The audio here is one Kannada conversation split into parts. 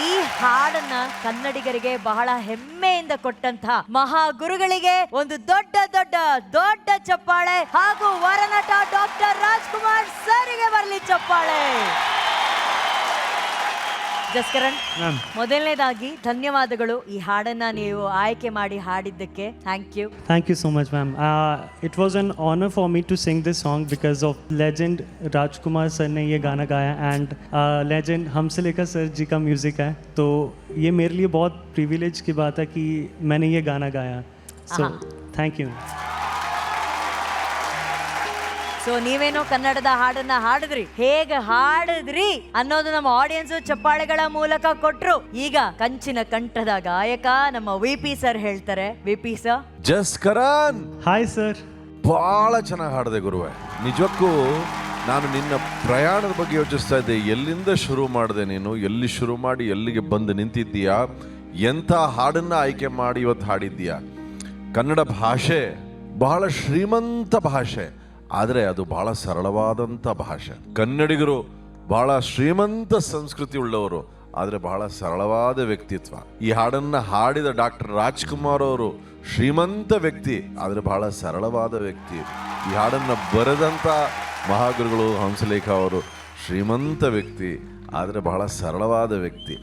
ಈ ಹಾಡನ್ನ ಕನ್ನಡಿಗರಿಗೆ ಬಹಳ ಹೆಮ್ಮೆಯಿಂದ ಕೊಟ್ಟಂತಹ ಮಹಾ ಗುರುಗಳಿಗೆ ಒಂದು ದೊಡ್ಡ ದೊಡ್ಡ ದೊಡ್ಡ ಚಪ್ಪಾಳೆ ಹಾಗೂ ವರನಟ ಡಾಕ್ಟರ್ ರಾಜ್ಕುಮಾರ್ ಸರ್ಗೆ ಬರಲಿ ಚಪ್ಪಾಳೆ. ಜಸ್ಕರಣ್, ಮೊದಲನೇದಾಗಿ ಧನ್ಯವಾದಗಳು ಈ ಹಾಡನ್ನ ನೀವು ಆಯ್ಕೆ ಮಾಡಿ ಹಾಡಿದ್ದಕ್ಕೆ. Thank you so much, ma'am. It was an honor for me to sing this song because of legend Rajkumar sir ने ये गाना गाया and legend हमसलेखा सर जी का म्यूज़िक है, तो ये मेरे लिए बहुत प्रिविलेज की बात है कि मैंने ये गाना गाया. So thank you. ಸೊ ನೀವೇನೋ ಕನ್ನಡದ ಹಾಡನ್ನ ಹಾಡಿದ್ರಿ, ಹೇಗೆ ಹಾಡಿದ್ರಿ ಅನ್ನೋದು ನಮ್ಮ ಆಡಿಯನ್ಸ್ ಚಪ್ಪಾಳೆಗಳ ಮೂಲಕ ಕೊಟ್ರು. ಈಗ ಕಂಚಿನ ಕಂಠದ ಗಾಯಕ ನಮ್ಮ ವಿಪಿ ಸರ್ ಹೇಳ್ತಾರೆ. VP sir. Jaskaran, hi sir. ಬಹಳ ಚೆನ್ನಾಗಿ ಹಾಡಿದೆ ಗುರುವೆ. ನಿಜಕ್ಕೂ ನಾನು ನಿನ್ನ ಪ್ರಯಾಣದ ಬಗ್ಗೆ ಯೋಚಿಸ್ತಾ ಇದ್ದೆ. ಎಲ್ಲಿಂದ ಶುರು ಮಾಡಿದೆ ನೀನು, ಎಲ್ಲಿ ಶುರು ಮಾಡಿ ಎಲ್ಲಿಗೆ ಬಂದು ನಿಂತಿದ್ದೀಯಾ, ಎಂಥ ಹಾಡನ್ನ ಆಯ್ಕೆ ಮಾಡಿ ಇವತ್ತು ಹಾಡಿದ್ದೀಯಾ. ಕನ್ನಡ ಭಾಷೆ ಬಹಳ ಶ್ರೀಮಂತ ಭಾಷೆ, ಆದರೆ ಅದು ಬಹಳ ಸರಳವಾದಂಥ ಭಾಷೆ. ಕನ್ನಡಿಗರು ಬಹಳ ಶ್ರೀಮಂತ ಸಂಸ್ಕೃತಿ ಉಳ್ಳವರು, ಆದರೆ ಬಹಳ ಸರಳವಾದ ವ್ಯಕ್ತಿತ್ವ. ಈ ಹಾಡನ್ನು ಹಾಡಿದ ಡಾಕ್ಟರ್ ರಾಜ್ಕುಮಾರ್ ಅವರು ಶ್ರೀಮಂತ ವ್ಯಕ್ತಿ, ಆದರೆ ಬಹಳ ಸರಳವಾದ ವ್ಯಕ್ತಿ. ಈ ಹಾಡನ್ನು ಬರೆದಂಥ ಮಹಾಗುರುಗಳು ಹಂಸಲೇಖ ಅವರು ಶ್ರೀಮಂತ ವ್ಯಕ್ತಿ, ಆದರೆ ಬಹಳ ಸರಳವಾದ ವ್ಯಕ್ತಿ.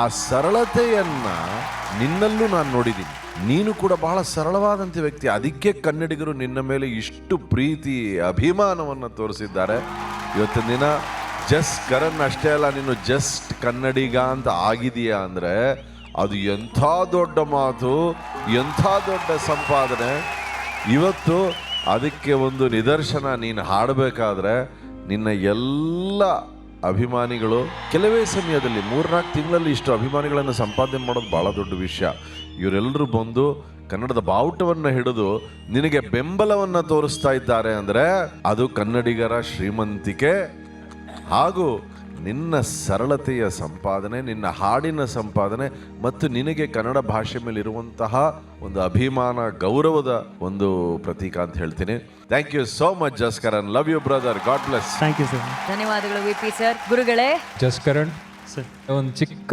ಆ ಸರಳತೆಯನ್ನು ನಿನ್ನಲ್ಲೂ ನಾನು ನೋಡಿದ್ದೀನಿ. ನೀನು ಕೂಡ ಬಹಳ ಸರಳವಾದಂಥ ವ್ಯಕ್ತಿ. ಅದಕ್ಕೆ ಕನ್ನಡಿಗರು ನಿನ್ನ ಮೇಲೆ ಇಷ್ಟು ಪ್ರೀತಿ ಅಭಿಮಾನವನ್ನು ತೋರಿಸಿದ್ದಾರೆ. ಇವತ್ತಿನ ದಿನ ಜಸ್ಕರನ್ ಅಷ್ಟೇ ಅಲ್ಲ, ನೀನು ಜಸ್ಟ್ ಕನ್ನಡಿಗ ಅಂತ ಆಗಿದೆಯಾ ಅಂದರೆ ಅದು ಎಂಥ ದೊಡ್ಡ ಮಾತು, ಎಂಥ ದೊಡ್ಡ ಸಂಪಾದನೆ. ಇವತ್ತು ಅದಕ್ಕೆ ಒಂದು ನಿದರ್ಶನ. ನೀನು ಹಾಡಬೇಕಾದ್ರೆ ನಿನ್ನ ಎಲ್ಲ ಅಭಿಮಾನಿಗಳು ಕೆಲವೇ ಸಮಯದಲ್ಲಿ 3-4 ತಿಂಗಳಲ್ಲಿ ಇಷ್ಟು ಅಭಿಮಾನಿಗಳನ್ನು ಸಂಪಾದನೆ ಮಾಡೋದು ಭಾಳ ದೊಡ್ಡ ವಿಷಯ. ಇವರೆಲ್ಲರೂ ಬಂದು ಕನ್ನಡದ ಬಾವುಟವನ್ನು ಹಿಡಿದು ನಿನಗೆ ಬೆಂಬಲವನ್ನು ತೋರಿಸ್ತಾ ಇದ್ದಾರೆ ಅಂದರೆ ಅದು ಕನ್ನಡಿಗರ ಶ್ರೀಮಂತಿಕೆ ಹಾಗೂ ನಿನ್ನ ಸರಳತೆಯ ಸಂಪಾದನೆ, ನಿನ್ನ ಹಾಡಿನ ಸಂಪಾದನೆ ಮತ್ತು ನಿನಗೆ ಕನ್ನಡ ಭಾಷೆ ಮೇಲೆ ಇರುವಂತಹ ಒಂದು ಅಭಿಮಾನ, ಗೌರವದ ಒಂದು ಪ್ರತೀಕ ಅಂತ ಹೇಳ್ತೀನಿ. Thank you so much Jaskaran. Love you brother. God bless. Thank you sir. ಧನ್ಯವಾದಗಳು ವಿಪಿ ಸರ್. ಗುರುಗಳೇ, ಜಸ್ಕರಣ್ ಒಂದು ಚಿಕ್ಕ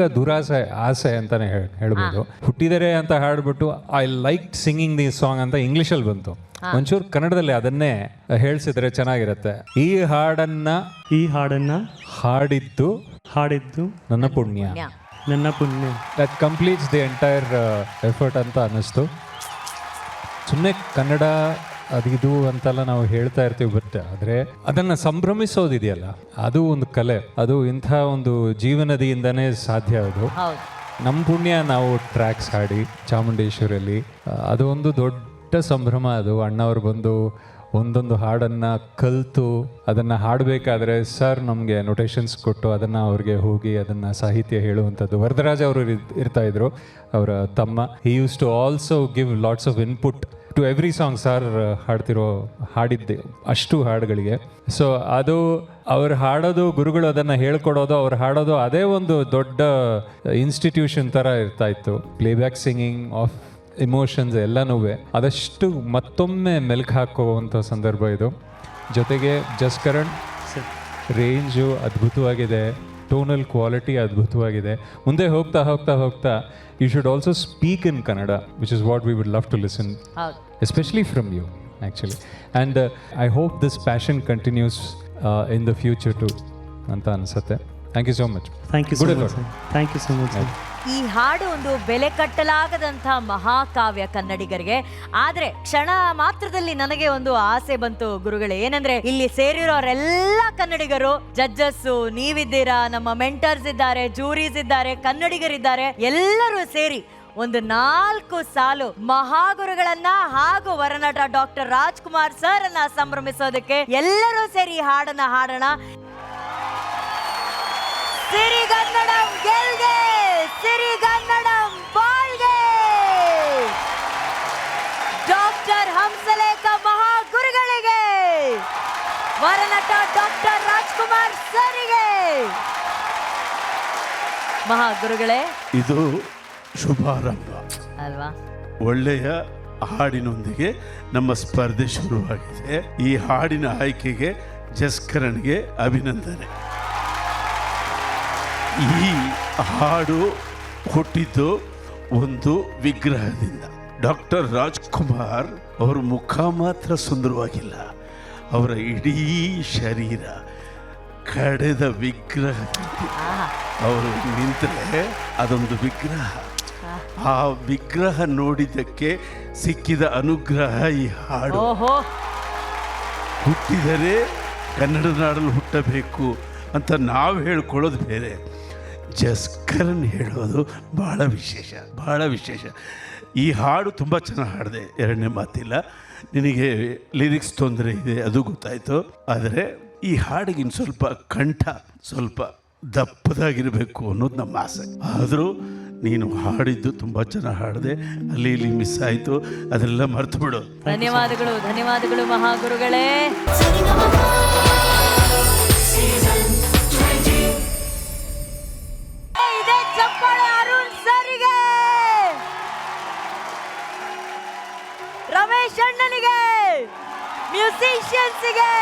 ಆಸೆ ಅಂತಾನೆ ಹೇಳ್ಬೋದು. ಹುಟ್ಟಿದರೆ ಅಂತ ಹಾಡ್ಬಿಟ್ಟು I like singing the song ಅಂತ ಇಂಗ್ಲಿಷಲ್ಲಿ ಬಂತು. ಒಂಚೂರು ಕನ್ನಡದಲ್ಲಿ ಅದನ್ನೇ ಹೇಳ್ಸಿದ್ರೆ ಚೆನ್ನಾಗಿರುತ್ತೆ. ಈ ಹಾಡನ್ನ ಹಾಡಿದ್ದು ನನ್ನ ಪುಣ್ಯ. That completes the entire effort ಅಂತ ಅನ್ನಿಸ್ತು. ಸುಮ್ಮನೆ ಕನ್ನಡ ಅದಿದು ಅಂತೆಲ್ಲ ನಾವು ಹೇಳ್ತಾ ಇರ್ತೀವಿ, ಬಟ್ ಆದರೆ ಅದನ್ನು ಸಂಭ್ರಮಿಸೋದಿದೆಯಲ್ಲ, ಅದು ಒಂದು ಕಲೆ. ಅದು ಇಂಥ ಒಂದು ಜೀವನದಿಯಿಂದನೇ ಸಾಧ್ಯ. ಅದು ನಮ್ಮ ಪುಣ್ಯ. ನಾವು ಟ್ರ್ಯಾಕ್ಸ್ ಹಾಡಿ ಚಾಮುಂಡೇಶ್ವರಿಯಲ್ಲಿ ಅದು ಒಂದು ದೊಡ್ಡ ಸಂಭ್ರಮ. ಅದು ಅಣ್ಣವ್ರು ಬಂದು ಒಂದೊಂದು ಹಾಡನ್ನು ಕಲಿತು ಅದನ್ನು ಹಾಡಬೇಕಾದ್ರೆ ಸರ್ ನಮಗೆ ನೊಟೇಷನ್ಸ್ ಕೊಟ್ಟು ಅದನ್ನು ಅವ್ರಿಗೆ ಹೋಗಿ ಅದನ್ನು ಸಾಹಿತ್ಯ ಹೇಳುವಂಥದ್ದು. ವರದರಾಜ್ ಅವರು ಇರ್ತಾಯಿದ್ರು, ಅವರ ತಮ್ಮ. He used to also give lots of input to every song. Sir ಹಾಡಿದ್ದೆ ಅಷ್ಟು ಹಾಡುಗಳಿಗೆ. ಸೊ ಅದು ಅವ್ರು ಹಾಡೋದು, ಗುರುಗಳು ಅದನ್ನು ಹೇಳ್ಕೊಡೋದು, ಅವ್ರು ಹಾಡೋದು ಅದೇ ಒಂದು ದೊಡ್ಡ ಇನ್ಸ್ಟಿಟ್ಯೂಷನ್ ಥರ ಇರ್ತಾಯಿತ್ತು. ಪ್ಲೇಬ್ಯಾಕ್ ಸಿಂಗಿಂಗ್ ಆಫ್ ಇಮೋಷನ್ಸ್ ಎಲ್ಲನೂ ಅದಷ್ಟು ಮತ್ತೊಮ್ಮೆ ಮೆಲ್ಕು ಹಾಕುವಂಥ ಸಂದರ್ಭ ಇದು. ಜೊತೆಗೆ ಜಸ್ಕರಣ್ ರೇಂಜು ಅದ್ಭುತವಾಗಿದೆ, ಟೋನಲ್ ಕ್ವಾಲಿಟಿ ಅದ್ಭುತವಾಗಿದೆ. ಮುಂದೆ ಹೋಗ್ತಾ ಹೋಗ್ತಾ ಹೋಗ್ತಾ you should also speak in Kannada, which is what we would love to listen, especially from you actually. And I hope this passion continues in the future too anta anisate. Thank you so much. Thank you so much. Thank you so much. ಈ ಹಾಡು ಒಂದು ಬೆಲೆ ಕಟ್ಟಲಾಗದಂಥ ಮಹಾಕಾವ್ಯ ಕನ್ನಡಿಗರಿಗೆ. ಆದ್ರೆ ಕ್ಷಣ ಮಾತ್ರದಲ್ಲಿ ನನಗೆ ಒಂದು ಆಸೆ ಬಂತು ಗುರುಗಳೇ. ಏನಂದ್ರೆ ಇಲ್ಲಿ ಸೇರಿರೋರೆಲ್ಲ ಕನ್ನಡಿಗರು, ಜಡ್ಜಸ್ ನೀವಿದ್ದೀರಾ, ನಮ್ಮ ಮೆಂಟರ್ಸ್ ಇದ್ದಾರೆ, ಜೂರೀಸ್ ಇದ್ದಾರೆ, ಕನ್ನಡಿಗರಿದ್ದಾರೆ. ಎಲ್ಲರೂ ಸೇರಿ ಒಂದು 4 ಸಾಲು ಮಹಾಗುರುಗಳನ್ನ ಹಾಗೂ ವರನಟ ಡಾಕ್ಟರ್ ರಾಜ್ಕುಮಾರ್ ಸರ್ ಅನ್ನ ಸಂಭ್ರಮಿಸೋದಕ್ಕೆ ಎಲ್ಲರೂ ಸೇರಿ ಈ ಹಾಡನ್ನ ಹಾಡೋಣ. ಸಿರಿಗನ್ನಡಂ ಗೆಲ್ಗೆ, ಸಿರಿಗನ್ನಡಂ ಬಾಳ್ಗೆ. ಡಾಕ್ಟರ್ ಹಂಸಲೇಖ ಮಹಾಗುರುಗಳಿಗೆ, ವರನಟ ಡಾಕ್ಟರ್ ರಾಜ್ಕುಮಾರ್ ಸರಿಗೆ. ಮಹಾಗುರುಗಳೇ, ಇದು ಶುಭಾರಂಭ ಅಲ್ವಾ? ಒಳ್ಳೆಯ ಹಾಡಿನೊಂದಿಗೆ ನಮ್ಮ ಸ್ಪರ್ಧೆ ಶುರುವಾಗಿದೆ. ಈ ಹಾಡಿನ ಆಯ್ಕೆಗೆ ಜಸ್ಕರಣ್ಗೆ ಅಭಿನಂದನೆ. ಈ ಹಾಡು ಹುಟ್ಟಿದ್ದು ಒಂದು ವಿಗ್ರಹದಿಂದ. ಡಾಕ್ಟರ್ ರಾಜ್ಕುಮಾರ್ ಅವರ ಮುಖ ಮಾತ್ರ ಸುಂದರವಾಗಿಲ್ಲ, ಅವರ ಇಡೀ ಶರೀರ ಕಡೆದ ವಿಗ್ರಹ. ಅವರು ನಿಂತರೆ ಅದೊಂದು ವಿಗ್ರಹ. ಆ ವಿಗ್ರಹ ನೋಡಿದ್ದಕ್ಕೆ ಸಿಕ್ಕಿದ ಅನುಗ್ರಹ ಈ ಹಾಡು. ಓಹೋ, ಹುಟ್ಟಿದರೆ ಕನ್ನಡ ನಾಡಲ್ಲಿ ಹುಟ್ಟಬೇಕು ಅಂತ ನಾವು ಹೇಳ್ಕೊಳ್ಳೋದು ಬೇರೆ, ಜಸ್ಕರನ್ ಹೇಳೋದು ಬಹಳ ವಿಶೇಷ, ಬಹಳ ವಿಶೇಷ. ಈ ಹಾಡು ತುಂಬ ಚೆನ್ನಾಗಿ ಹಾಡಿದೆ, ಎರಡನೇ ಮಾತಿಲ್ಲ. ನಿನಗೆ ಲಿರಿಕ್ಸ್ ತೊಂದರೆ ಇದೆ ಅದು ಗೊತ್ತಾಯಿತು, ಆದರೆ ಈ ಹಾಡಿಗಿನ ಸ್ವಲ್ಪ ಕಂಠ ಸ್ವಲ್ಪ ದಪ್ಪದಾಗಿರಬೇಕು ಅನ್ನೋದು ನಮ್ಮ ಆಸೆ. ಆದರೂ ನೀನು ಹಾಡಿದ್ದು ತುಂಬ ಚೆನ್ನಾಗಿ ಹಾಡಿದೆ, ಅಲ್ಲಿ ಇಲ್ಲಿ ಮಿಸ್ ಆಯಿತು, ಅದೆಲ್ಲ ಮರ್ತು ಬಿಡು. ಧನ್ಯವಾದಗಳು, ಧನ್ಯವಾದಗಳು ಮಹಾಗುರುಗಳೇ. ಇದೇ ಚಪ್ಪಾಳೆ ಅರುಣ್ ಸರಿಗೆ, ರಮೇಶ್ ಅಣ್ಣನಿಗೆ, ಮ್ಯೂಸಿಷಿಯನ್ಸ್ಗೆ.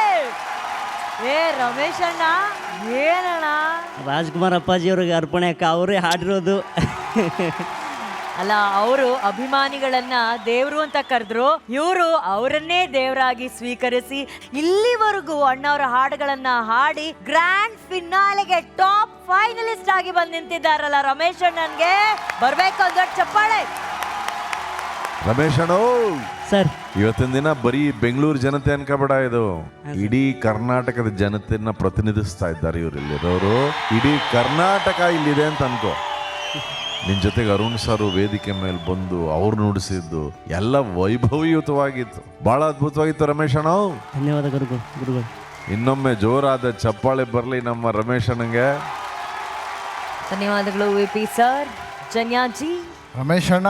ರಮೇಶ್ ಅಣ್ಣ ಏನಣ್ಣ, ರಾಜ್ಕುಮಾರ್ ಅಪ್ಪಾಜಿ ಅವ್ರಿಗೆ ಅರ್ಪಣೆ ಅಕ್ಕ, ಅವರೇ ಹಾಡಿರೋದು. ಅಲ್ಲ, ಅವರು ಅಭಿಮಾನಿಗಳನ್ನ ದೇವ್ರು ಅಂತ ಕರೆದ್ರು, ಇವರು ಅವರನ್ನೇ ದೇವರಾಗಿ ಸ್ವೀಕರಿಸಿ ಇಲ್ಲಿವರೆಗೂ ಅಣ್ಣವರ ಹಾಡುಗಳನ್ನ ಹಾಡಿ ಗ್ರ್ಯಾಂಡ್ ಫಿನಾಲೆಗೆ ಟಾಪ್ ಫೈನಲಿಸ್ಟ್ ಆಗಿ ಬಂದು ನಿಂತಿದ್ದಾರಲ್ಲ ರಮೇಶ್ ಅಣ್ಣನ್ಗೆ ಬರ್ಬೇಕು ಒಂದು ದೊಡ್ಡ ಚಪ್ಪಾಳೆ. ರಮೇಶ್ ಅಣ್ಣ, ಸರ್ ಇವತ್ತಿನ ದಿನ ಬರೀ ಬೆಂಗಳೂರು ಜನತೆ ಅನ್ಕೋಬೇಡ, ಇದು ಇಡೀ ಕರ್ನಾಟಕದ ಜನತೆಯನ್ನ ಪ್ರತಿನಿಧಿಸ್ತಾ ಇದ್ದಾರೆ ಇವರಿಲ್ಲಿರೋರು. ಇಡೀ ಕರ್ನಾಟಕ ಇಲ್ಲಿದೆ ಅಂತ ಅನ್ಕೋ. ನಿನ್ ಜೊತೆಗೆ ಅರುಣ್ ಸರ್ ವೇದಿಕೆ ಮೇಲೆ ಬಂದು ಅವ್ರು ನುಡಿಸಿದ್ದು ಎಲ್ಲ ವೈಭವಯುತವಾಗಿತ್ತು, ಬಹಳ ಅದ್ಭುತವಾಗಿತ್ತು ರಮೇಶ್ ಅಣ್ಣ. ಧನ್ಯವಾದ ಗುರುಗಳು. ಇನ್ನೊಮ್ಮೆ ಜೋರಾದ ಚಪ್ಪಾಳೆ ಬರಲಿ ನಮ್ಮ ರಮೇಶ್ ಅಣ್ಣಂಗೆ. ಧನ್ಯವಾದಗಳು ವಿಪಿ ಸರ್. ಜನ್ಯಾಜಿ. ರಮೇಶ್ ಅಣ್ಣ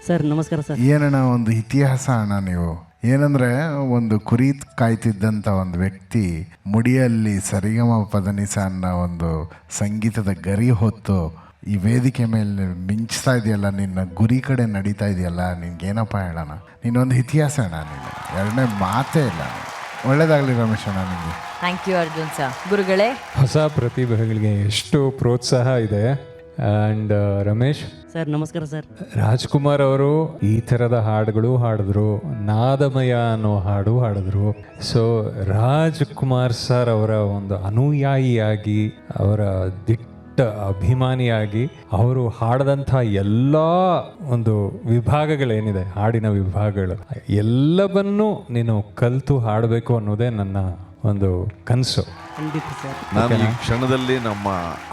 ಸರ್ ನಮಸ್ಕಾರ ಸರ್. ಏನಣ್ಣ ಒಂದು ಇತಿಹಾಸ ಅಣ್ಣ ನೀವು. ಏನಂದ್ರೆ ಒಂದು ಕುರಿ ಕಾಯ್ತಿದ್ದಂಥ ಒಂದು ವ್ಯಕ್ತಿ ಮುಡಿಯಲ್ಲಿ ಸರಿಗಮ ಪದನಿಸ ಅನ್ನೋ ಒಂದು ಸಂಗೀತದ ಗರಿ ಹೊತ್ತು ಈ ವೇದಿಕೆ ಮೇಲೆ ಮಿಂಚ್ತಾ ಇದೆಯಲ್ಲ, ನಿನ್ನ ಗುರಿ ಕಡೆ ನಡೀತಾ ಇದೆಯಲ್ಲ, ನಿನ್ಗೇನಪ್ಪ ಹೇಳೋಣ, ನೀನೊಂದು ಇತಿಹಾಸ ಅಣ್ಣ, ನೀನು ಎರಡನೇ ಮಾತೇ ಇಲ್ಲ. ಒಳ್ಳೇದಾಗಲಿ ರಮೇಶ್ ಅಣ್ಣ ನಿಮಗೆ. Thank you Arjun sir. ಗುರುಗಳೇ, ಹೊಸ ಪ್ರತಿಭೆಗಳಿಗೆ ಎಷ್ಟು ಪ್ರೋತ್ಸಾಹ ಇದೆ. ಆ್ಯಂಡ್ ರಮೇಶ್ ಸರ್ ನಮಸ್ಕಾರ ಸರ್. ರಾಜ್ಕುಮಾರ್ ಅವರು ಈ ಥರದ ಹಾಡುಗಳು ಹಾಡಿದ್ರು, ನಾದಮಯ ಅನ್ನೋ ಹಾಡು ಹಾಡಿದ್ರು. ಸೊ ರಾಜ್ಕುಮಾರ್ ಸರ್ ಅವರ ಒಂದು ಅನುಯಾಯಿಯಾಗಿ, ಅವರ ದಿಟ್ಟ ಅಭಿಮಾನಿಯಾಗಿ ಅವರು ಹಾಡದಂಥ ಎಲ್ಲ ಒಂದು ವಿಭಾಗಗಳೇನಿದೆ, ಹಾಡಿನ ವಿಭಾಗಗಳು ಎಲ್ಲವನ್ನೂ ನೀನು ಕಲಿತು ಹಾಡಬೇಕು ಅನ್ನೋದೇ ನನ್ನ ಒಂದು ಕನಸು. ಖಂಡಿತ ಸರ್. ನಾನು ಈ ಕ್ಷಣದಲ್ಲಿ ನಮ್ಮ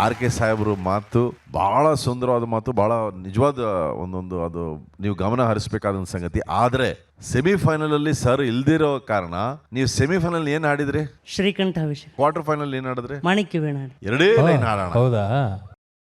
ಆರ್ ಕೆ ಸಾಹೇಬರು ಮಾತು ಬಹಳ ಸುಂದರವಾದ ಮಾತು, ಬಹಳ ನಿಜವಾದ ಒಂದೊಂದು ಅದು ನೀವು ಗಮನ ಹರಿಸಬೇಕಾದ ಸಂಗತಿ. ಆದ್ರೆ ಸೆಮಿಫೈನಲ್ ಅಲ್ಲಿ ಸರ್ ಇಲ್ದಿರೋ ಕಾರಣ ನೀವು ಸೆಮಿಫೈನಲ್ ಏನ್ ಹಾಡಿದ್ರಿ? ಶ್ರೀಕಂಠ ಅಭಿಷೇಕ್. ಕ್ವಾರ್ಟರ್ ಫೈನಲ್ ಏನ್ ಹಾಡಿದ್ರಿ? ಮಾಣಿಕ್ಯ ವೀಣಾ. ಎರಡೇ ಲೈನ್ ಹಾಡೋಣ. ಹೌದಾ?